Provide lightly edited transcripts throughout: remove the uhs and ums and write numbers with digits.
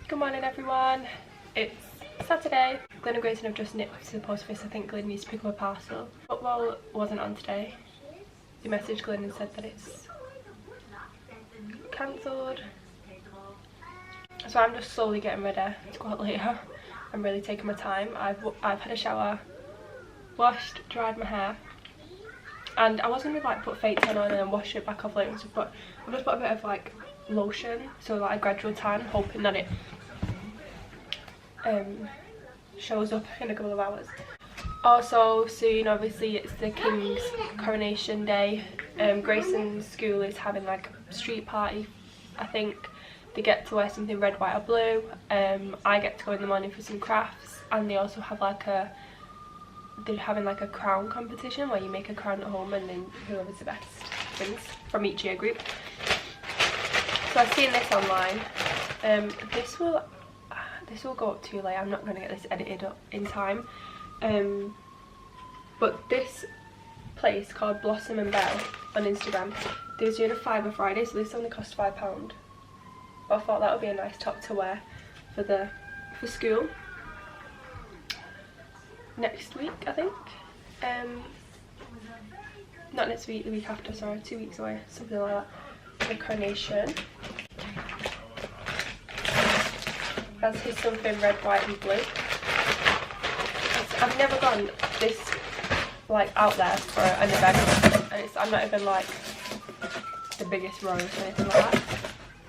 Good morning everyone, it's Saturday. Glyn and Grayson have just nipped to the post office. I think Glyn needs to pick up a parcel. Football wasn't on today. He messaged Glyn and said that it's cancelled. So I'm just slowly getting ready to go out later. I'm really taking my time. I've had a shower, washed, dried my hair, and I was going to like put fake tan on and then wash it back off later and stuff, but I've just put a bit of like lotion, so like a gradual tan, hoping that it shows up in a couple of hours. Also soon, obviously, it's the King's coronation day. Grayson's school is having like a street party. I think they get to wear something red, white or blue. I get to go in the morning for some crafts, and they also have like they're having like a crown competition where you make a crown at home and then whoever's the best wins from each year group. So I've seen this online. This will go up too late. I'm not going to get this edited up in time. But this place called Blossom and Bell on Instagram, they was doing a Fiver Friday, so this only cost £5. But I thought that would be a nice top to wear for school next week, I think. Not next week, the week after, sorry, 2 weeks away, something like that. The coronation. That's his something red, white and blue. I've never gone this like out there for an event, and I'm not even like the biggest rose or anything like that.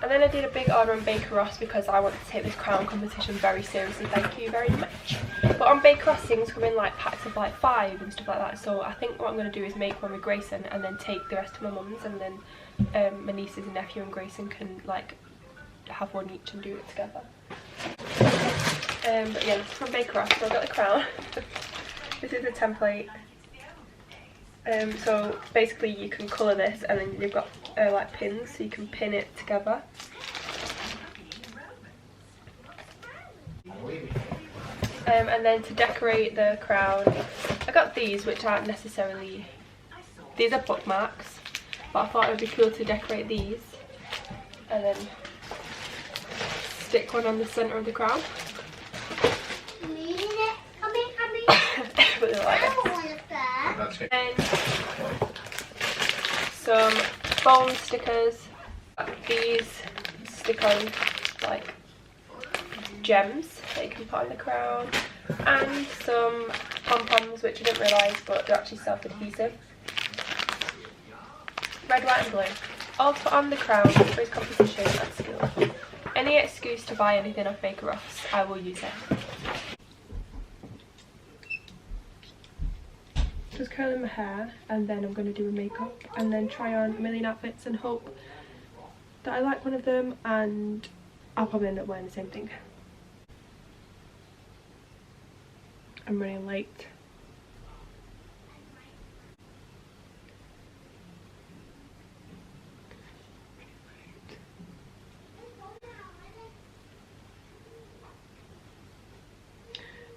And then I did a big order on Baker Ross because I want to take this crown competition very seriously, thank you very much. But on Baker Ross things come in like packs of like 5 and stuff like that, so I think what I'm going to do is make one with Grayson and then take the rest to my mum's, and then my nieces and nephew and Grayson can like have one each and do it together. But yeah, this is from Baker Ross, so I've got the crown. This is the template. So basically you can colour this, and then you've got like pins, so you can pin it together. And then to decorate the crown, I got these, which aren't necessarily, these are bookmarks, but I thought it would be cool to decorate these and then stick one on the centre of the crown. And some foam stickers. These stick on like gems that you can put on the crown, and some pom-poms, which I didn't realise, but they're actually self-adhesive. Red, white and blue. All put on the crown for his competition at school. Any excuse to buy anything off Baker Ross, I will use it. Just curling my hair, and then I'm going to do a makeup and then try on a million outfits and hope that I like one of them, and I'll probably end up wearing the same thing. I'm running late.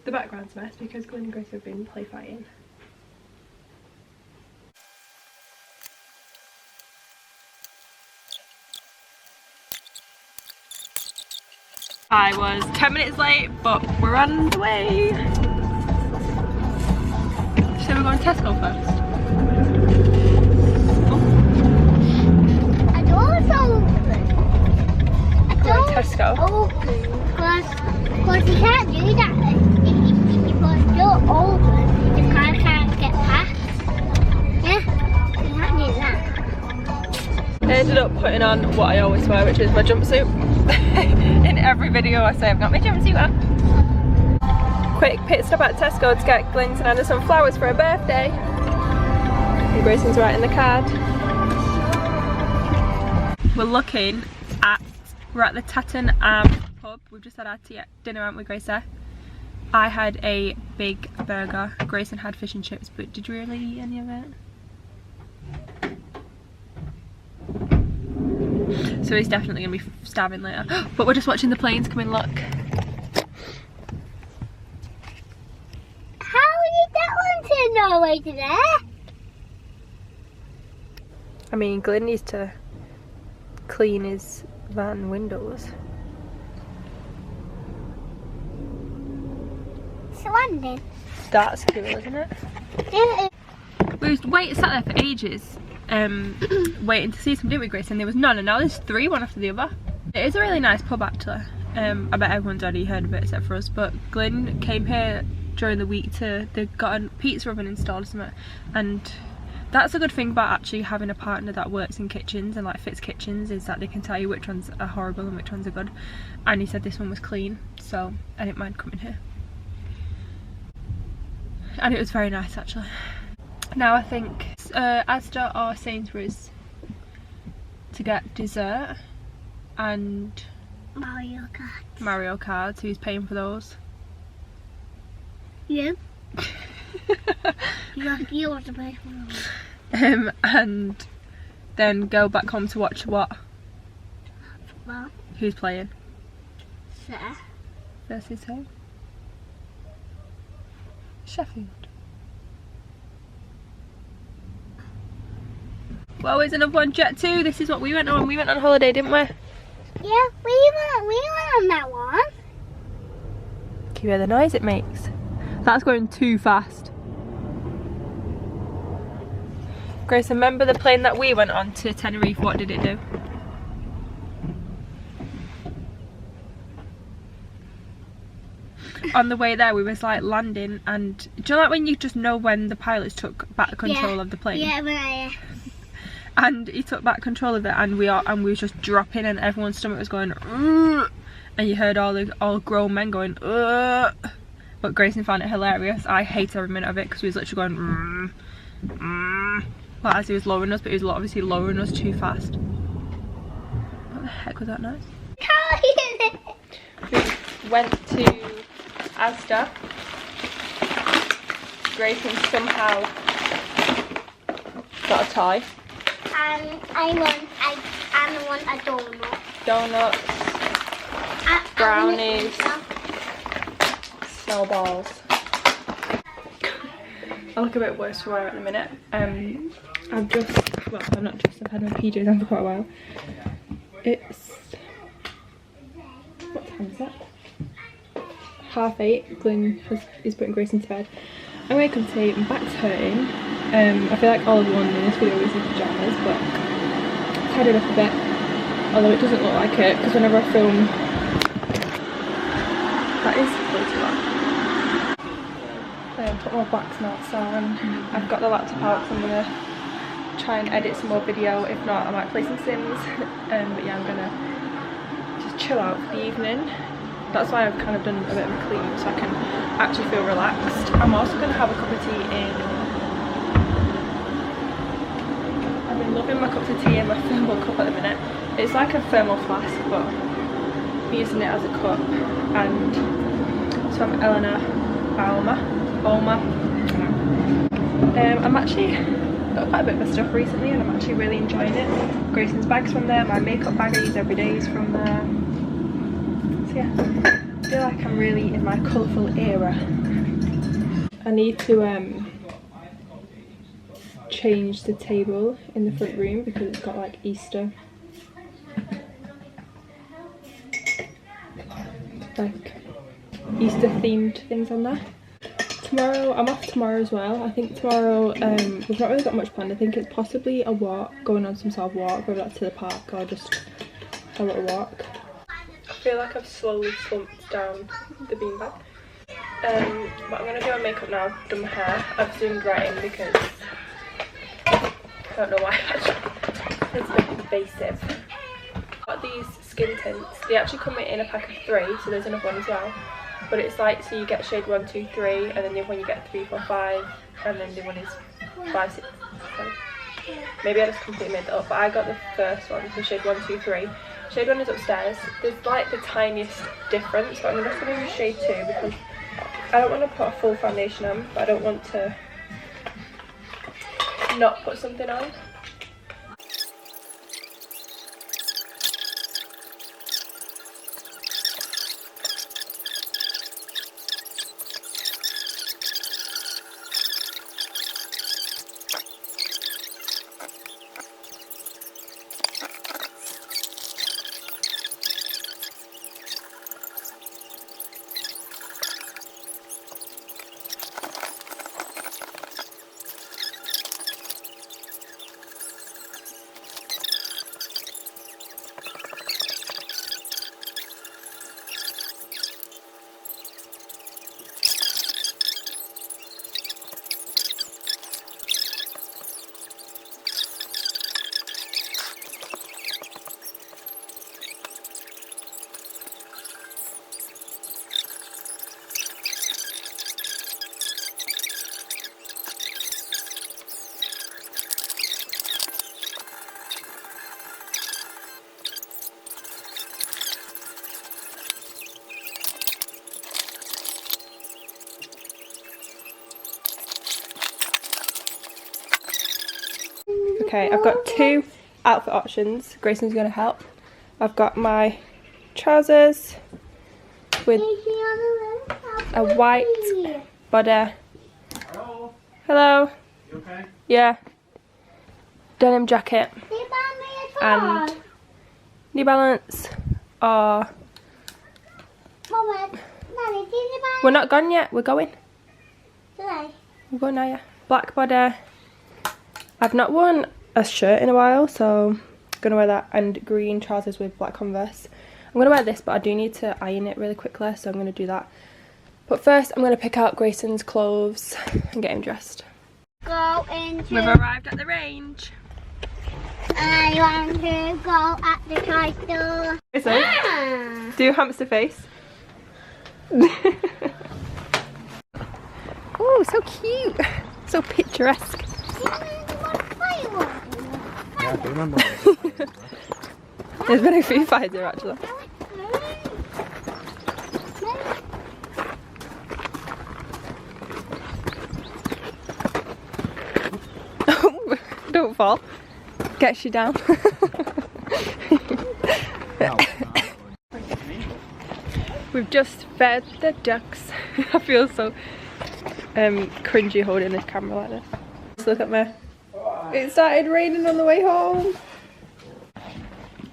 The background's a mess because Glyn and Grace have been play fighting. I was 10 minutes late, but we're on the way. So we're going to Tesco first. I don't open. I don't Tesco. open because you can't do that. If you don't open, the car can't get past. Yeah, you can't do that. I ended up putting on what I always wear, which is my jumpsuit. In every video I say I've got my jumpsuit on. Quick pit stop at Tesco to get Glyn and Anna some flowers for her birthday. And Grayson's writing the card. We're at the Tatton pub. We've just had our dinner, haven't we, Gracie? I had a big burger. Grayson had fish and chips, but did you really eat any of it? So he's definitely going to be starving later. But we're just watching the planes come in, look. How did that one turn all the way to there? I mean, Glyn needs to. to clean his van windows. it's landing. That's cool, isn't it? Yeah. We sat there for ages, waiting to see some, didn't we, Grace? And there was none, and now there's 3, one after the other. It is a really nice pub, actually. I bet everyone's already heard of it except for us, but Glyn came here during the week they got a pizza oven installed or something, and that's a good thing about actually having a partner that works in kitchens and like fits kitchens, is that they can tell you which ones are horrible and which ones are good. And he said this one was clean, so I didn't mind coming here. And it was very nice, actually. Now I think Asda or Sainsbury's to get dessert and Mario Kart. Who's paying for those? You. You want to pay for them. And then go back home to watch what? Football. Who's playing? Sarah. Versus who? Sheffield. Well, it's another one, Jet 2. This is what we went on. We went on holiday, didn't we? Yeah, we went on that one. Can you hear the noise it makes? That's going too fast. Grace, remember the plane that we went on to Tenerife? What did it do? On the way there, we was like landing, and do you know like when you just know when the pilots took back control of the plane? Yeah, but And he took back control of it, and we was just dropping, and everyone's stomach was going, ugh, and you heard all grown men going, ugh. But Grayson found it hilarious. I hated every minute of it because we was literally going, like as he was lowering us, but he was obviously lowering us too fast. What the heck was that noise? We went to Asda. Grayson somehow got a toy. And I want a donut. Donuts, brownies, snowballs. I look a bit worse for wear at the minute. I've had my PJs on for quite a while. It's, what time is it? 8:30. Glyn is putting Grace into bed. I'm awake on tea, my back's hurting. I feel like all of one in this video is in pyjamas, but it's tidied up a bit, although it doesn't look like it, because whenever I film, that is way too long. Put more wax melts on. I've got the laptop out, so I'm going to try and edit some more video. If not, I might play some Sims. But yeah, I'm going to just chill out for the evening. That's why I've kind of done a bit of a clean, so I can actually feel relaxed. I'm also going to have a cup of tea in... I've been loving my cups of tea in my thermal cup at the minute. It's like a thermal flask, but I'm using it as a cup. And it's from Eleanor Balmer. I'm actually got quite a bit of stuff recently, and I'm actually really enjoying it. Grayson's bag's from there, my makeup bag I use every day is from there. So yeah, I feel like I'm really in my colourful era. I need to change the table in the front room because it's got like Easter, themed things on there. Tomorrow, I'm off tomorrow as well. I think tomorrow, we've not really got much planned. I think it's possibly a walk, going on some sort of walk, whether that's to the park or just a little walk. I feel like I've slowly slumped down the beanbag. But I'm going to do my makeup now. I've done my hair. I've zoomed right in because I don't know why actually. It's a bit invasive. Got these skin tints. They actually come in a pack of 3, so there's another one as well. But it's like, so you get shade 1, 2, 3, and then the other one you get 3, 4, 5, and then the one is 5, 6, 7. Maybe I just completely made that up, but I got the first one, so shade 1, 2, 3. Shade 1 is upstairs. There's like the tiniest difference, but I'm just going to use shade 2 because I don't want to put a full foundation on, but I don't want to not put something on. Okay, I've got 2 outfit options. Grayson's going to help. I've got my trousers with a white body. Hello. Hello. You okay? Yeah. Denim jacket and New Balance are... We're not gone yet, we're going. We're going now, yeah. Black body. I've not worn a shirt in a while, so I'm gonna wear that, and green trousers with black Converse. I'm gonna wear this, but I do need to iron it really quickly, so I'm gonna do that. But first, I'm gonna pick out Grayson's clothes and get him dressed. We've arrived at the range. I want to go at the toy store. Grayson, do hamster face. Oh, so cute. So picturesque. Yeah, I do remember. There's been a few fires here actually. Oh, don't fall. Gets you down. We've just fed the ducks. I feel so cringy holding this camera like this. Just look at me. It started raining on the way home.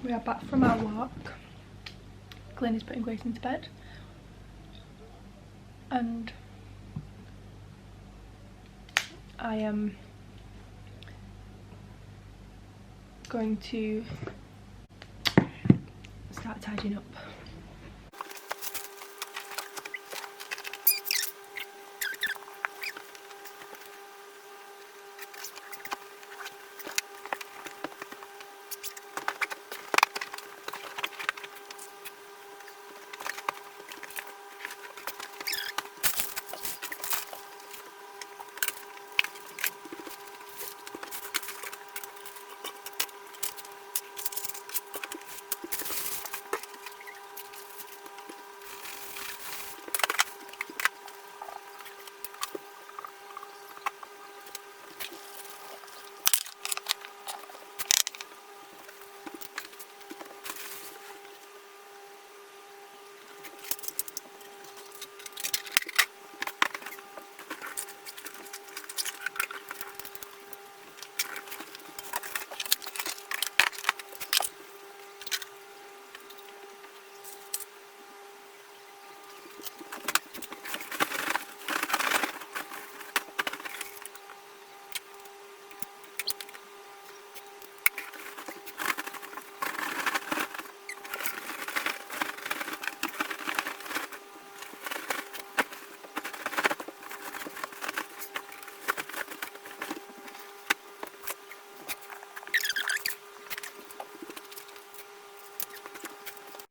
We are back from our walk. Glenn is putting Grayson to bed. And I am going to start tidying up.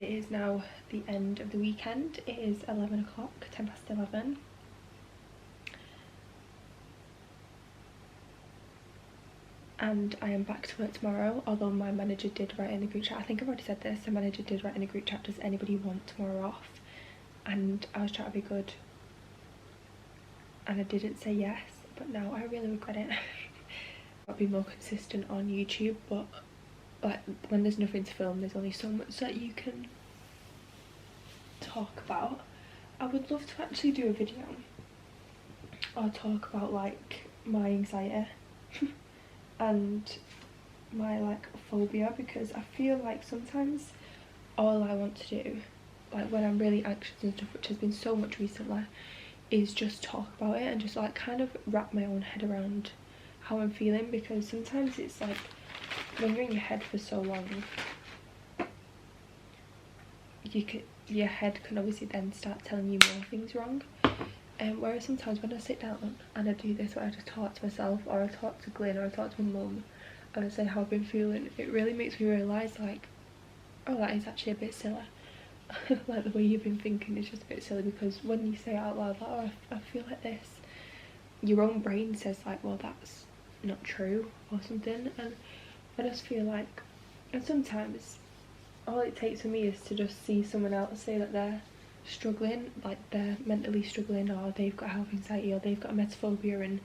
It is now the end of the weekend. It is 11 o'clock, 10 past 11. And I am back to work tomorrow, although my manager did write in the group chat. I think I've already said this. The manager did write in the group chat, does anybody want tomorrow off? And I was trying to be good. And I didn't say yes, but now I really regret it. I'll be more consistent on YouTube, but like when there's nothing to film, there's only so much that you can talk about. I would love to actually do a video or talk about like my anxiety and my like phobia, because I feel like sometimes all I want to do, like when I'm really anxious and stuff, which has been so much recently, is just talk about it and just like kind of wrap my own head around how I'm feeling, because sometimes it's like when you're in your head for so long, your head can obviously then start telling you more things wrong. Whereas sometimes when I sit down and I do this, where I just talk to myself, or I talk to Glenn, or I talk to my mum, and I say how I've been feeling, it really makes me realise like, oh, that is actually a bit silly. Like the way you've been thinking is just a bit silly, because when you say it out loud, like, oh, I feel like this, your own brain says like, well, that's not true or something. And I just feel like, and sometimes all it takes for me is to just see someone else say that they're struggling, like they're mentally struggling, or they've got health anxiety, or they've got emetophobia, and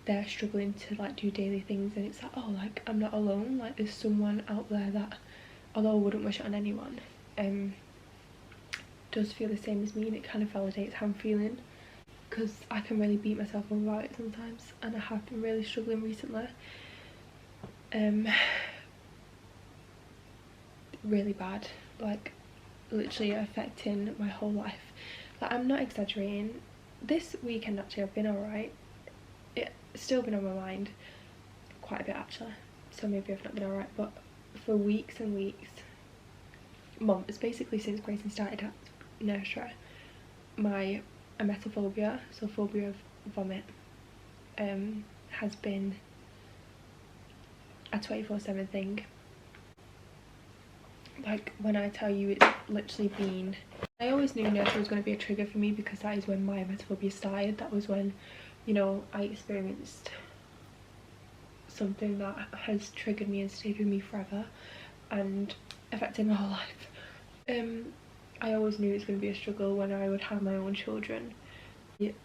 they're struggling to like do daily things, and it's like, oh, like I'm not alone, like there's someone out there that, although I wouldn't wish it on anyone, does feel the same as me, and it kind of validates how I'm feeling, because I can really beat myself up about it sometimes, and I have been really struggling recently. Really bad, like literally affecting my whole life. Like, I'm not exaggerating. This weekend actually I've been alright. It's still been on my mind quite a bit actually, so maybe I've not been alright, but for weeks and weeks, months basically, since Grayson started at nursery, my emetophobia, so phobia of vomit, has been a 24/7 thing. Like, when I tell you, it's literally been, I always knew nursery was going to be a trigger for me, because that is when my emetophobia started. That was when, you know, I experienced something that has triggered me and stayed with me forever and affected my whole life. I always knew it was going to be a struggle when I would have my own children.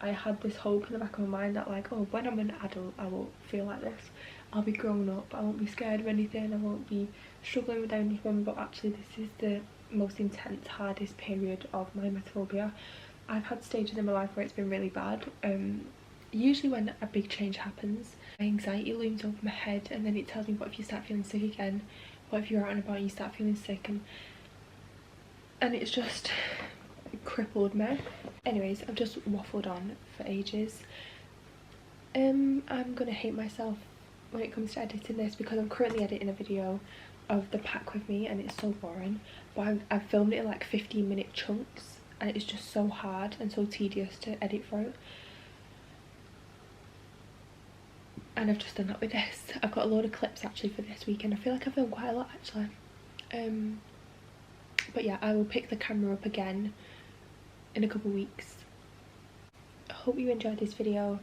I had this hope in the back of my mind that, like, oh, when I'm an adult I won't feel like this, I'll be grown up, I won't be scared of anything, I won't be struggling with anything. But actually this is the most intense, hardest period of my emetophobia. I've had stages in my life where it's been really bad. Usually when a big change happens, my anxiety looms over my head, and then it tells me, what if you start feeling sick again, what if you're out and about and you start feeling sick, and it's just crippled me. Anyways, I've just waffled on for ages. I'm gonna hate myself when it comes to editing this, because I'm currently editing a video of the pack with me and it's so boring, but I've filmed it in like 15-minute chunks, and it's just so hard and so tedious to edit through. And I've just done that with this. I've got a load of clips actually for this weekend. I feel like I filmed quite a lot actually. But yeah, I will pick the camera up again in a couple weeks. I hope you enjoyed this video.